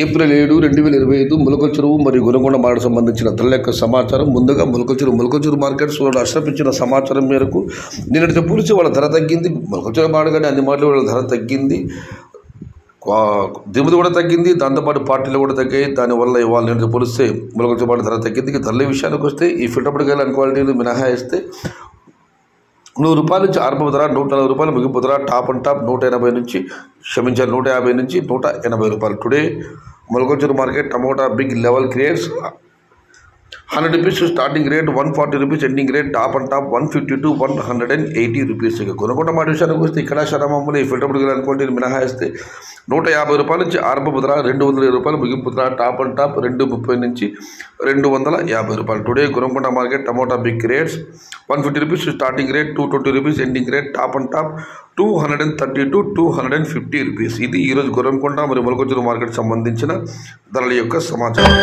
April 7, 2025 ములకల చెరువు మరియు గుణకొండ market సంబంధించిన ధరల యొక్క సమాచారం. ముందుగా ములకల చెరువు మార్కెట్ సోదరుడు అష్రఫ్ ఇచ్చిన సమాచారం మేరకు నిన్నటితో పోలిసి వాళ్ళ ధర తగ్గింది. ములకల చెరువు మార్కెట్ అన్ని మార్లు వాళ్ళ ధర తగ్గింది, దిగుమతి కూడా తగ్గింది, దాంతోపాటు పార్టీలు కూడా తగ్గాయి. దానివల్ల ఇవాళ నిన్నటితో పోలిస్తే ములకల చెరువు ధర తగ్గింది. ధరల విషయానికి వస్తే ఈ ఫిల్టర్ గల క్వాలిటీలు మినహాయిస్తే ₹100 నుంచి ఆరంభ ధర, ₹140 ముగింపు ధర, టాప్ అండ్ టాప్ 150 నుంచి 150 నుంచి ₹180. Today Mulakala Cheruvu market tomato big level creates ₹100 starting rate, ₹140 ending rate, top and top ₹150 to ₹180. ఇక గుణకొండ మాట విషయానికి వస్తే ఇక్కడ శరమమ్మలు ఈ ఫిల్టర్ గల క్వాలిటీలు మినహాయిస్తే ₹150 నుంచి ఆరంభ ధర, ₹220 ముగింపు ధర, టాప్ అండ్ టాప్ ₹230 నుంచి ₹250. Today Gunakonda market tomato big rates ₹150 starting rate, ₹220 ending rate, top and top ₹230 to ₹250. ఇది ఈరోజు గుణకొండ మరియు ములకల చెరువు మార్కెట్ సంబంధించిన ధరల యొక్క సమాచారం.